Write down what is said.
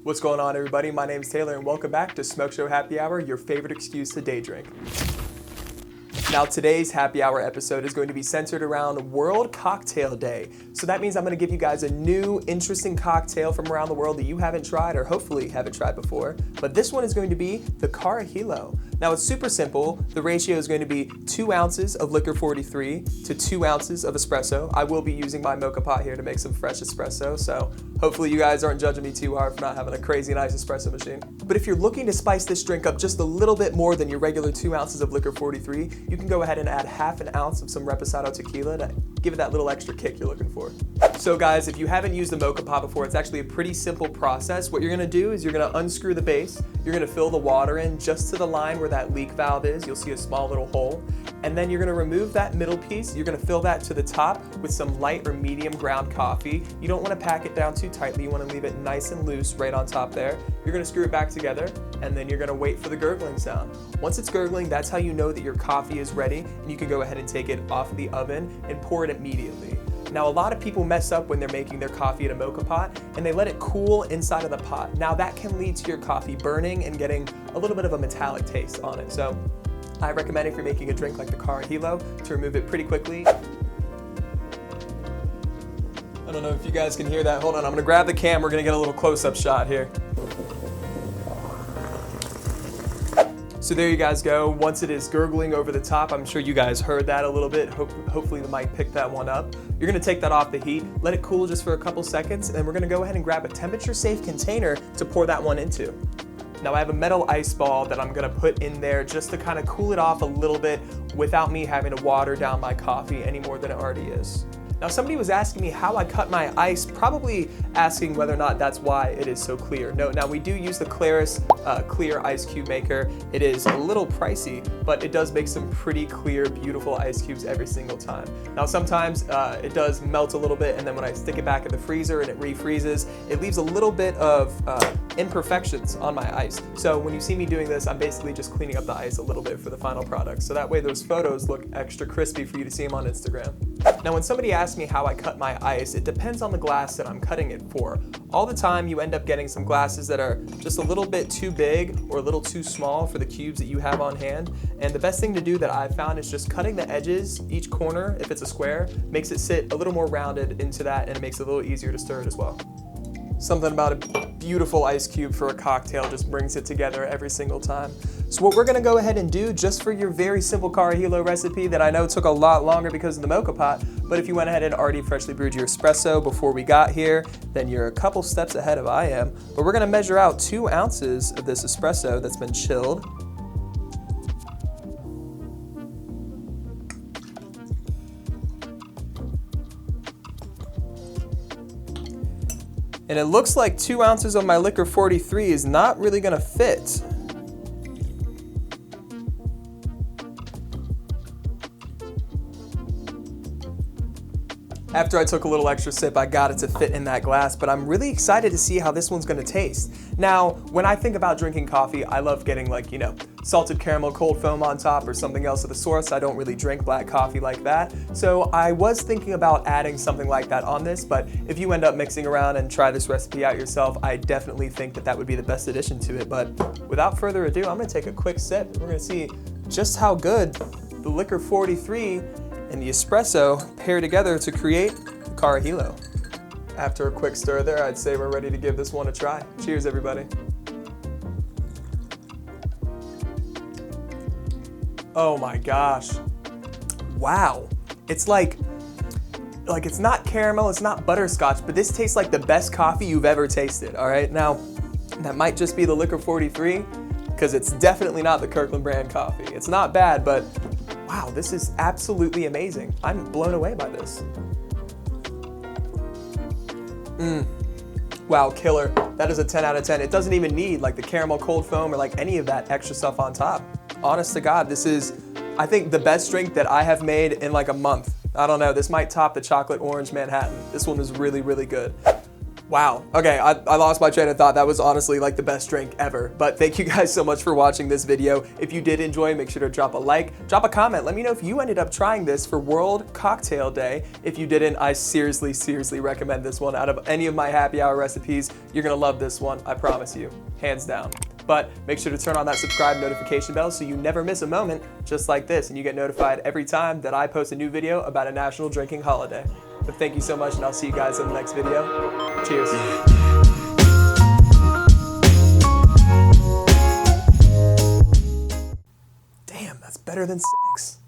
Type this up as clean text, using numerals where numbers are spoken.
What's going on, everybody? My name is Taylor and welcome back to Smokeshow Happy Hour, your favorite excuse to day drink. Now, today's happy hour episode is going to be centered around World Cocktail Day. So that means I'm going to give you guys a new, interesting cocktail from around the world that you haven't tried or hopefully haven't tried before. But this one is going to be the Carajillo. Now, it's super simple. The ratio is going to be 2 ounces of Licor 43 to 2 ounces of espresso. I will be using my moka pot here to make some fresh espresso, so hopefully you guys aren't judging me too hard for not having a crazy nice espresso machine. But if you're looking to spice this drink up just a little bit more than your regular 2 ounces of Licor 43, you can go ahead and add half an ounce of some reposado tequila to give it that little extra kick you're looking for. So guys, if you haven't used the moka pot before, it's actually a pretty simple process. What you're gonna do is you're gonna unscrew the base, you're gonna fill the water in just to the line where that leak valve is. You'll see a small little hole. And then you're gonna remove that middle piece. You're gonna fill that to the top with some light or medium ground coffee. You don't wanna pack it down too tightly. You wanna leave it nice and loose right on top there. You're gonna screw it back together, and then you're gonna wait for the gurgling sound. Once it's gurgling, that's how you know that your coffee is ready, and you can go ahead and take it off the oven and pour it immediately. Now, a lot of people mess up when they're making their coffee in a moka pot, and they let it cool inside of the pot. Now, that can lead to your coffee burning and getting a little bit of a metallic taste on it. So I recommend, if you're making a drink like the Carajillo, to remove it pretty quickly. I don't know if you guys can hear that. Hold on, I'm gonna grab the cam. We're gonna get a little close-up shot here. So there you guys go. Once it is gurgling over the top, I'm sure you guys heard that a little bit. Hopefully the mic picked that one up. You're gonna take that off the heat, let it cool just for a couple seconds, and then we're gonna go ahead and grab a temperature-safe container to pour that one into. Now, I have a metal ice ball that I'm gonna put in there just to kind of cool it off a little bit without me having to water down my coffee any more than it already is. Now, somebody was asking me how I cut my ice, probably asking whether or not that's why it is so clear. No, now we do use the Clarus clear ice cube maker. It is a little pricey, but it does make some pretty clear, beautiful ice cubes every single time. Now, sometimes it does melt a little bit, and then when I stick it back in the freezer and it refreezes, it leaves a little bit of imperfections on my ice. So when you see me doing this, I'm basically just cleaning up the ice a little bit for the final product. So that way those photos look extra crispy for you to see them on Instagram. Now, when somebody asks me how I cut my ice, it depends on the glass that I'm cutting it for. All the time you end up getting some glasses that are just a little bit too big or a little too small for the cubes that you have on hand. And the best thing to do that I've found is just cutting the edges, each corner, if it's a square, makes it sit a little more rounded into that, and it makes it a little easier to stir it as well. Something about a beautiful ice cube for a cocktail just brings it together every single time. So what we're gonna go ahead and do, just for your very simple Carajillo recipe that I know took a lot longer because of the moka pot, but if you went ahead and already freshly brewed your espresso before we got here, then you're a couple steps ahead of I am. But we're gonna measure out 2 ounces of this espresso that's been chilled. And it looks like 2 ounces of my Licor 43 is not really gonna fit. After I took a little extra sip, I got it to fit in that glass, but I'm really excited to see how this one's gonna taste. Now, when I think about drinking coffee, I love getting salted caramel cold foam on top or something else of the sort. I don't really drink black coffee like that. So I was thinking about adding something like that on this, but if you end up mixing around and try this recipe out yourself, I definitely think that that would be the best addition to it. But without further ado, I'm gonna take a quick sip. We're gonna see just how good the Licor 43 and the espresso pair together to create the Carajillo. After a quick stir there, I'd say we're ready to give this one a try. Cheers, everybody. Oh my gosh. Wow. It's like it's not caramel, it's not butterscotch, but this tastes like the best coffee you've ever tasted, all right? Now, that might just be the Licor 43, because it's definitely not the Kirkland brand coffee. It's not bad, but wow, this is absolutely amazing. I'm blown away by this. Wow, killer. That is a 10 out of 10. It doesn't even need the caramel cold foam or any of that extra stuff on top. Honest to God, this is, I think, the best drink that I have made in a month. I don't know, this might top the chocolate orange Manhattan. This one is really, really good. Wow. Okay, I lost my train of thought. That was honestly like the best drink ever. But thank you guys so much for watching this video. If you did enjoy, make sure to drop a like, drop a comment. Let me know if you ended up trying this for World Cocktail Day. If you didn't, I seriously recommend this one. Out of any of my happy hour recipes, you're gonna love this one. I promise you, hands down. But make sure to turn on that subscribe notification bell so you never miss a moment just like this and you get notified every time that I post a new video about a national drinking holiday. But thank you so much, and I'll see you guys in the next video. Cheers. Damn, that's better than sex.